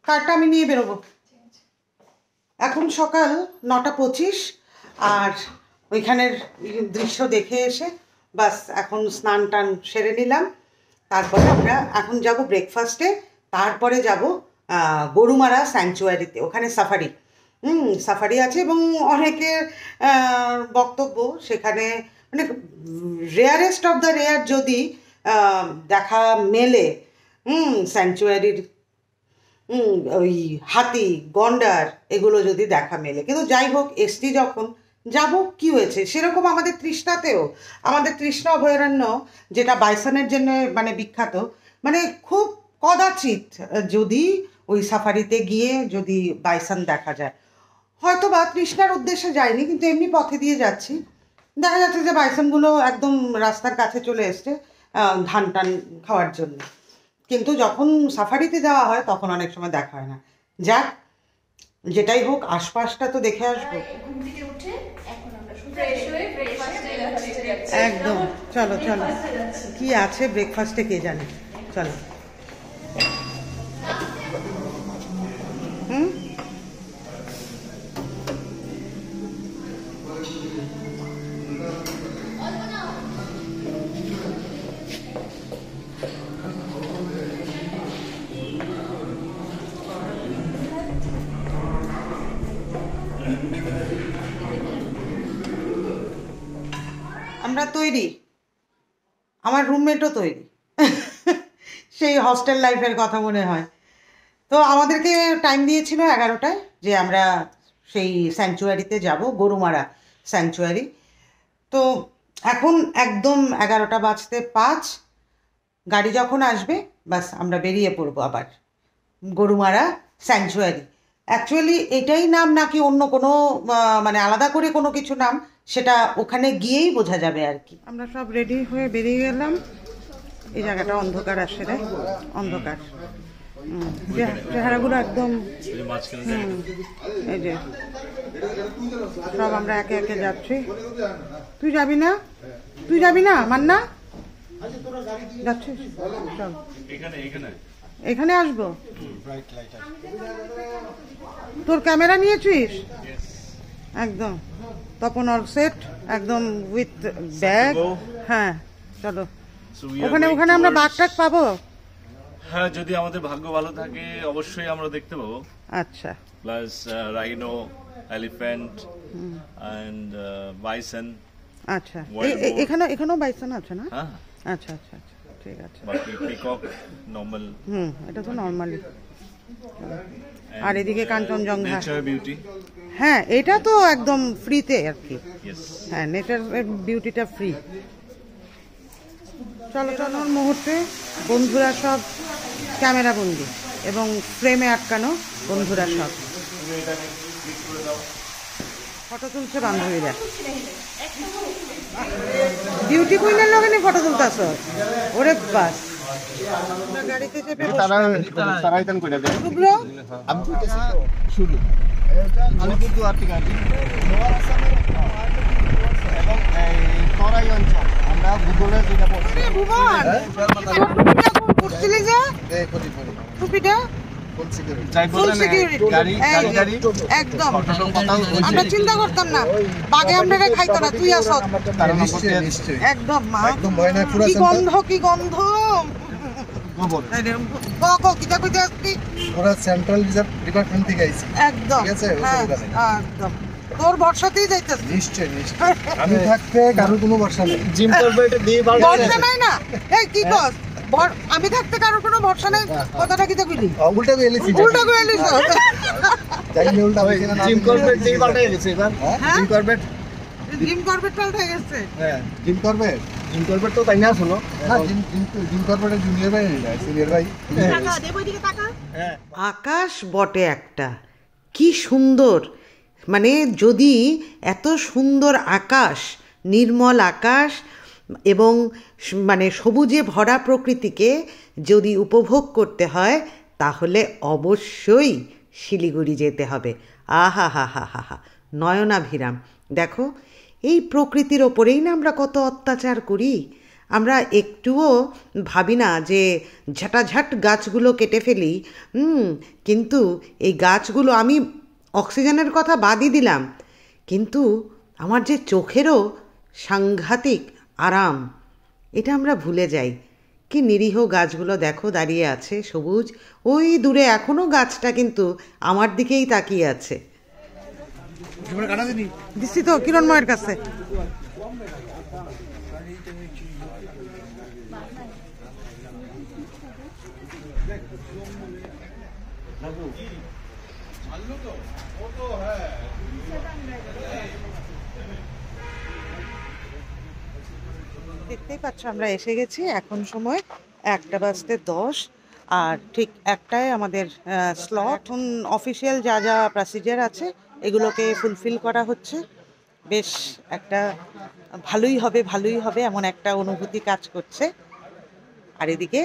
কারটা আমি নিয়ে বেরোবো। এখন সকাল 9:25 আর ওইখানের দৃশ্য দেখে এসে বাস এখন স্নান টান সেরে নিলাম। তারপরে আমরা এখন যাব ব্রেকফাস্টে, তারপরে যাব গরুমারা স্যাংচুয়ারিতে, ওখানে সাফারি সাফারি আছে এবং অনেকের বক্তব্য সেখানে মানে রেয়ারেস্ট অফ দ্য রেয়ার যদি দেখা মেলে স্যাংচুয়ারির ওই হাতি গন্ডার এগুলো যদি দেখা মেলে। কিন্তু যাই হোক, এসছি যখন যাব, কি হয়েছে, সেরকম আমাদের তৃষ্ণাতেও, আমাদের তৃষ্ণা অভয়ারণ্য যেটা বাইসনের জন্য মানে বিখ্যাত, মানে খুব কদাচিৎ যদি ওই সাফারিতে গিয়ে যদি বাইসন দেখা যায়। হয়তো বা তৃষ্ণার উদ্দেশ্যে যায়নি, কিন্তু এমনি পথে দিয়ে যাচ্ছি, দেখা যাচ্ছে যে বাইসনগুলো একদম রাস্তার কাছে চলে এসছে ধান টান খাওয়ার জন্য। কিন্তু যখন সাফারিতে যাওয়া হয় তখন অনেক সময় দেখা হয় না। যাক, যেটাই হোক আশপাশটা তো দেখে আসবো। একদম চলো চলো, কি আছে ব্রেকফাস্টে কে জানে, চলো। আমরা তৈরি, আমার রুমমেটও তৈরি সেই হস্টেল লাইফের কথা মনে হয়। তো আমাদেরকে টাইম দিয়েছিল 11টায় যে আমরা সেই স্যাংচুয়ারিতে যাব, গরুমারা স্যাংচুয়ারি। তো এখন একদম 11:05, গাড়ি যখন আসবে বাস আমরা বেরিয়ে পড়বো আবার গরুমারা স্যাংচুয়ারি। অ্যাকচুয়ালি এটাই নাম নাকি অন্য কোনো মানে আলাদা করে কোনো কিছু নাম, সেটা ওখানে গিয়েই বোঝা যাবে আর কি। আমরা সব রেডি হয়ে বেরিয়ে গেলাম। এই জায়গাটা অন্ধকার আসে রে, অন্ধকার, চেহারাগুলো একদম এই যে সব আমরা একে একে যাচ্ছি। তুই যাবি না? তুই যাবি না মান্না? যাচ্ছিস? চল এখানে আসবো। তোর ক্যামেরা নিয়েছিস? একদম তপন অল সেট, একদম উইথ ব্যাগ। হ্যাঁ চলো, ওখানে ওখানে আমরা বাঘ টাক পাবো? হ্যাঁ, যদি আমাদের ভাগ্য ভালো থাকে অবশ্যই আমরা দেখতে পাবো। আচ্ছা, plus rhino, elephant and bison. আচ্ছা, এখানেও বাইসন আছে না? হ্যাঁ, আচ্ছা আচ্ছা আচ্ছা, ঠিক আছে। বাকি পিকক নরমাল। এটা তো নরমালি। আর এদিকে কাঞ্চনজঙ্ঘা, নেচার বিউটি। হ্যাঁ এটা তো একদম ফ্রিতে আর কি। হ্যাঁ, নেচার বিউটিটা ফ্রি। চলো চলো, মুহূর্তে বন্ধুরা সব ক্যামেরা বন্দি এবং ফ্রেমে আটকানো বন্ধুরা সব ফটো তুলছে বান্ধবীরা। বিউটি কুইনের লগে নিয়ে ফটো তুলতেছ? ওরে বাস, গাড়িতে চেপে আলিপুরদুয়ার থেকে এবং তরাই অঞ্চল আমরা ভূগোলে যেটা পড়ছিলি যে টুপিটা একদম আমরা চিন্তা করতাম না, বাঘে আমরা খাইতো না, তুই আসত একদম। কি গন্ধ, কি গন্ধ! সেন্ট্রাল রিজার্ভ ডিপার্টমেন্ট থেকে আইছি একদম, একদম তোর ভরসাতেই যাইতেছে। নিশ্চয় নিশ্চয়, আমি থাকতে কারোর কোনো ভরসা নেই। জিম করবে এটা দিয়ে ভরসা নাই না? এই কি কস, আমি থাকতে কারোর কোনো ভরসা নেই, কথাটা কি কইলি? উল্টা কই এলিছি, উল্টা কই এলিছ? তাইলে উল্টা হইছে না? জিম করবে দিয়ে পাল্টে গেছে এবার। জিম করবে, জিম করবে পাল্টে গেছে। হ্যাঁ, জিম করবে, জিম করবে তো তাই না? শোনো না, জিম করবে জুনিয়র ভাই না সিনিয়র ভাই। টাকা দে, ওই দিকে টাকা। আকাশ বটে একটা, কি সুন্দর! মানে যদি এত সুন্দর আকাশ, নির্মল আকাশ এবং মানে সবুজে ভরা প্রকৃতিকে যদি উপভোগ করতে হয় তাহলে অবশ্যই শিলিগুড়ি যেতে হবে। আহা হা হা হা হা, নয়নাভিরাম। দেখো, এই প্রকৃতির ওপরেই না আমরা কত অত্যাচার করি, আমরা একটুও ভাবি না যে ঝাঁটাঝাট গাছগুলো কেটে ফেলি, কিন্তু এই গাছগুলো, আমি অক্সিজেনের কথা বাদই দিলাম, কিন্তু আমার যে চোখেরও সাংঘাতিক আরাম, এটা আমরা ভুলে যাই। কি নিরীহ গাছগুলো দেখো দাঁড়িয়ে আছে সবুজ, ওই দূরে এখনো গাছটা কিন্তু আমার দিকেই তাকিয়ে আছে। দিচ্ছি তো কিরণময়ের কাছে। দেখতেই পাচ্ছ আমরা এসে গেছি, এখন সময় 1:10 আর ঠিক একটায় আমাদের স্লট। অফিসিয়াল যা যা প্রসিজার আছে এগুলোকে ফুলফিল করা হচ্ছে। বেশ একটা ভালোই হবে এমন একটা অনুভূতি কাজ করছে। আর এদিকে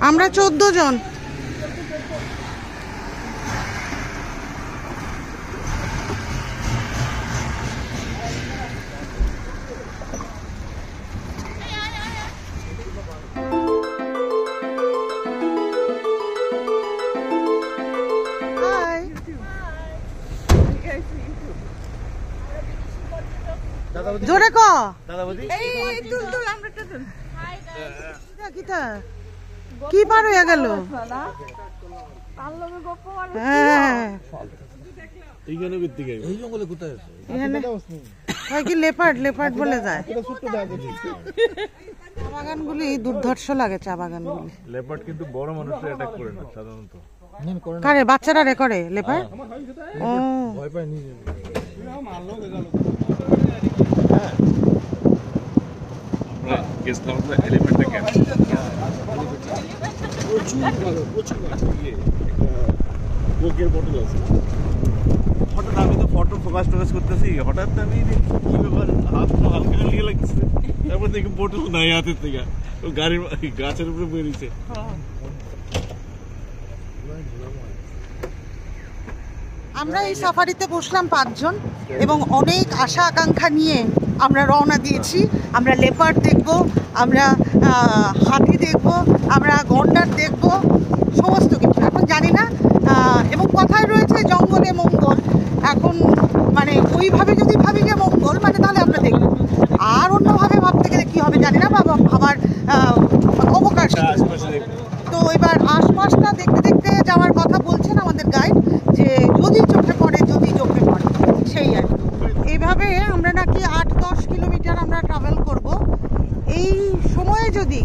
আমরা 14 জন। জোরে ক কি পার হইয়া গেল। কি লেপার্ড লেপার্ড বলে যায়। চা বাগানগুলি দুর্ধর্ষ লাগে, চা বাগানগুলি। লেপার্ড কিন্তু বড় মানুষরা অ্যাটাক করে না সাধারণত। কারে বাচ্চারা রে করে লেপার্ড? ও ভয় পায় নিজে। আমরা গেছিলাম তো এলিফ্যান্টে ক্যাম্প। কোকের বোতল আছে। হঠাৎ আমি তো ফটো ফোকাস করতেছি, হঠাৎ আমি দেখি কি ব্যাপার, হাত হালকা হালকা লাগছে। তারপর দেখি বোতল নাই হাতের থেকে, ও গাড়ির গাছের উপরে বেরিয়েছে। আমরা এই সাফারিতে বসলাম 5 জন এবং অনেক আশা আকাঙ্ক্ষা নিয়ে আমরা রওনা দিয়েছি। আমরা লেপার্ড দেখব, আমরা হাতি দেখব, আমরা গন্ডার দেখব, সমস্ত কিছু। এখন জানি না, এবং কথায় রয়েছে জঙ্গলে মঙ্গল। এখন মানে ওইভাবে যদি ভাবি যে মঙ্গল মানে তাহলে আমরা দেখব, আর অন্যভাবে ভাবতে গেলে কী হবে জানি না, বাবা ভাবার অবকাশ। তো এবার আশপাশটা দেখতে দেখতে যাওয়ার কথা বলছেন আমাদের গাইড, যে যদি চোখে পড়ে সেই আর কি। এইভাবে আমরা নাকি 8-10 কিলোমিটার আমরা ট্রাভেল করব। এই সময়ে যদি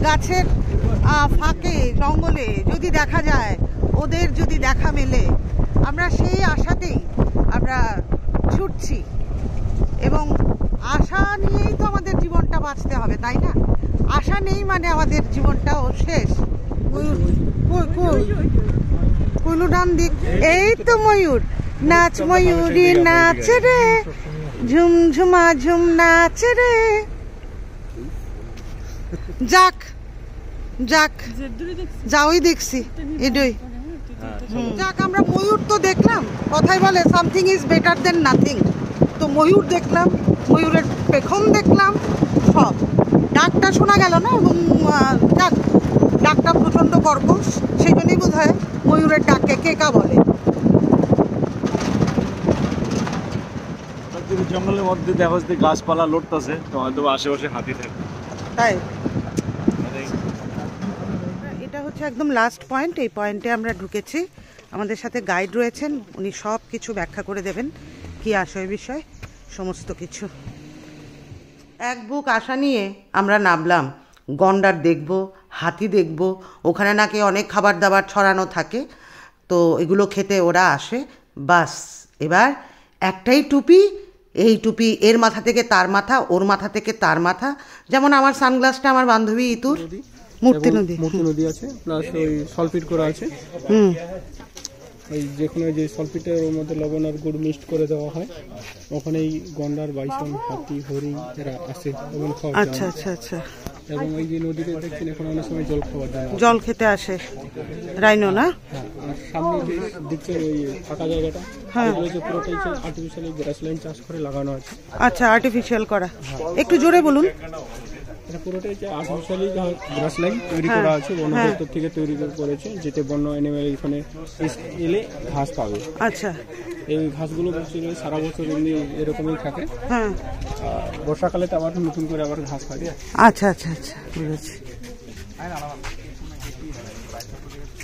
গাছের ফাঁকে জঙ্গলে যদি দেখা যায়, ওদের যদি দেখা মেলে, আমরা সেই আশাতেই আমরা ছুটছি। এবং আশা নিয়েই তো আমাদের জীবনটা বাঁচতে হবে, তাই না? আশা নেই মানে আমাদের জীবনটাও শেষ। কুলু ডান দিক, এই তো ময়ূর নাচ, ময়ূরী নাচ রে, ঝুমঝুমা ঝুম নাচ রে। যাক যাক যাওই দেখছি এডই। যাক আমরা ময়ূর তো দেখলাম, কথাই বলে something is better then nothing. তো ময়ূর দেখলাম, ময়ূরের পেখম দেখলাম, সব। ডাকটা শোনা গেল না, এবং যাক ডাকটা প্রচণ্ড কর্কশ, সেই জন্যই বোধ হয় ময়ূরের ডাককে কেকা বলে। জঙ্গলের মধ্যে দেখা যাচ্ছে গাছপালা লড়তেছে, তো হয়তো আশেপাশে হাতি থাকে। তাই এটা হচ্ছে একদম লাস্ট পয়েন্ট। এই পয়েন্টে আমরা ঢুকেছি। আমাদের সাথে গাইড রয়েছেন, উনি সব কিছু ব্যাখ্যা করে দেবেন, কি আশয় বিষয় সমস্ত কিছু। এক বুক আশা নিয়ে আমরা নামলাম। গন্ডার দেখব, হাতি দেখব, ওখানে নাকি অনেক খাবার দাবার ছড়ানো থাকে, তো এগুলো খেতে ওরা আসে। বাস এবার একটাই টুপি, এই টুপি এর মাথা থেকে তার মাথা, ওর মাথা থেকে তার মাথা। যেমন আমার সানগ্লাসটা আমার বান্ধবী ইতুর, মূর্তি নদী আছে, প্লাস ওই সলপিট করা আছে। ওই যেখানে যে সলপিটের ওর মধ্যে লবণ আর গুড় মিক্সড করে দেওয়া হয়, ওখানেই গন্ডার, বাইসন, হাতি, হরিণ এরা আসে এবং খাওয়া। আচ্ছা আচ্ছা আচ্ছা। এবং ওই যে নদীতে দেখছেন এখন অনেক সময় জল খাওয়ার জন্য জল খেতে আসে রাইনো না? হ্যাঁ, আর সামনে যে দেখছেন ওই ফাঁকা জায়গাটা, হ্যাঁ। এগুলো যে পুরোটাই আর্টিফিশিয়ালি গ্রাসল্যান্ড চাষ করে লাগানো আছে। আচ্ছা, আর্টিফিশিয়াল করা। একটু জোরে বলুন। এটা পুরোটাই যে আর্টিফিশিয়ালি গ্রাসল্যান্ড তৈরি করা আছে, বন দপ্তর থেকে তৈরি করেছে, যেটা বন্য অ্যানিমেল এখানে এলে ঘাস পাবে। আচ্ছা, এই ঘাসগুলো বছরে সারা বছর এমনি এরকমই থাকে, হ্যাঁ। আর বর্ষাকালে তো আবার নতুন করে আবার ঘাস পাবে। আচ্ছা আচ্ছা আচ্ছা, বুঝেছি।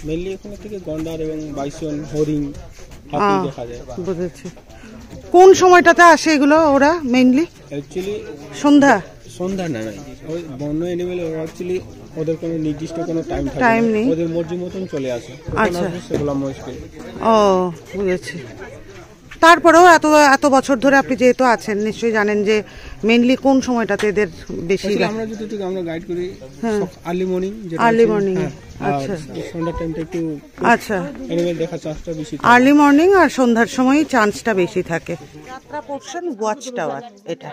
মেনলি এখানে থেকে গন্ডার এবং বাইসন, হরিণ, হাতি দেখা যায়। বুঝেছি। কোন সময়টাতে আসে এগুলো ওরা মেইনলি? অ্যাকচুয়ালি সন্ধ্যা না, ওই বন্য অ্যানিমেল ওরা অ্যাকচুয়ালি ওদের কোনো নির্দিষ্ট কোনো টাইম টাইম থাকে নেই, ওদের মর্জি মতন চলে আসে। আচ্ছা, সেগুলো মুশকিল। ও বুঝেছি। তারপরেও এত বছর ধরে আপনি যেহেতু আছেন, নিশ্চয়ই জানেন যে মেইনলি কোন সময়টাতে এদের বেশি। আমরা যতটুকু আমরা গাইড করি আর্লি মর্নিং, আর্লি মর্নিং। আচ্ছা, সন্ধ্যার টাইমটা একটু আচ্ছা, অ্যানিমেল দেখার চান্সটা বেশি। আর্লি মর্নিং আর সন্ধ্যার সময় চান্সটা বেশি থাকে। যাত্রা পোর্শন ওয়াচ টাওয়ার, এটা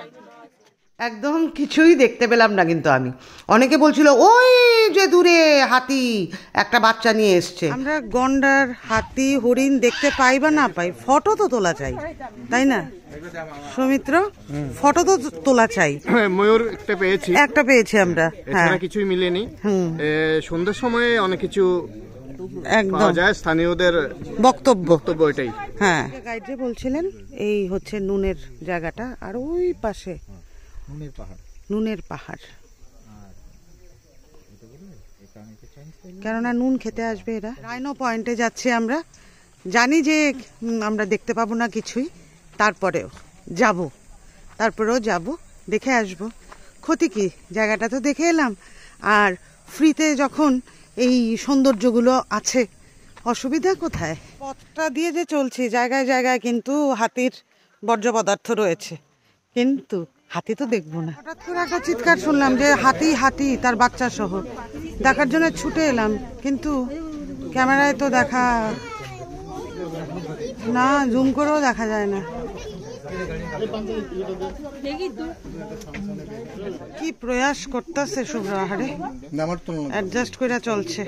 একদম কিছুই দেখতে পেলাম না, কিন্তু আমি অনেকে বলছিল ওই যে দূরে হাতি একটা বাচ্চা নিয়ে এসছে। আমরা গন্ডার, হাতি, হরিণ দেখতে পাই বা না পাই, ফটো তো তোলা চাই, তাই না সৌমিত্র? ফটো তো তোলা চাই। ময়ূর একটা পেয়েছি আমরা, হ্যাঁ, কিছুই মিলেনি। সন্ধ্যার সময় অনেক কিছু একদম যায়, স্থানীয়দের বক্তব্য এটাই। হ্যাঁ, গাইড যে বলছিলেন এই হচ্ছে নুনের জায়গাটা, আর ওই পাশে নুনের পাহাড়। কেননা নুন খেতে আসবে এরা। রাইনো পয়েন্টে যাচ্ছি আমরা, জানি যে আমরা দেখতে পাবো না কিছুই, তারপরেও যাব, দেখে আসব, ক্ষতি কি, জায়গাটা তো দেখে এলাম। আর ফ্রিতে যখন এই সৌন্দর্যগুলো আছে, অসুবিধা কোথায়? পথটা দিয়ে যে চলছি, জায়গায় জায়গায় কিন্তু হাতির বর্জ্য পদার্থ রয়েছে, কিন্তু হাতি তো দেখবো না। হঠাৎ করে একটা চিৎকার শুনলাম যে হাতি তার বাচ্চা সহ, দেখার জন্য ছুটে এলাম, কিন্তু ক্যামেরায় তো দেখা না, জুম করেও দেখা যায় না। কি প্রয়াস করতেছে শুভ্র, আহারে অ্যাডজাস্ট করে চলছে,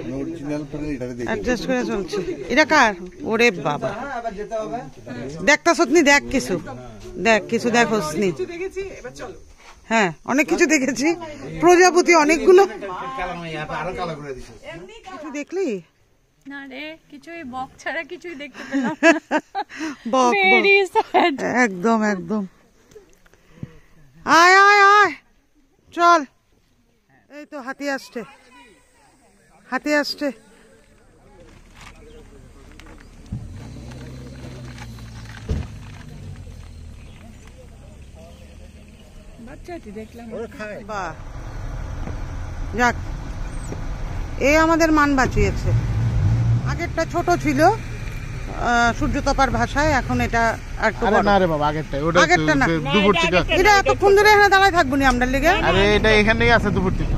এটা কার? ওরে বাবা, দেখতাছনি, দেখ কিছু দেখোসনি? হ্যাঁ, অনেক কিছু দেখেছি, প্রজাপতি অনেকগুলো। কিছু দেখলি? না রে, কিছুই বক ছাড়া কিছুই দেখতে পেলাম। বক একদম আয় চল। এই তো হাতি আসছে। বাহ, যাক, এ আমাদের মান বাঁচিয়েছে। আগেরটা ছোট ছিল সূর্যতপার ভাষায়, এখন এটা আর একটু বড়। না রে বাবা, আগেরটা না, দুপুর থেকে এটা এতক্ষণ ধরে এখানে দাঁড়ায় থাকবো নি আমরা লেগে। আরে এটা এখানেই আছে দুপুর থেকে।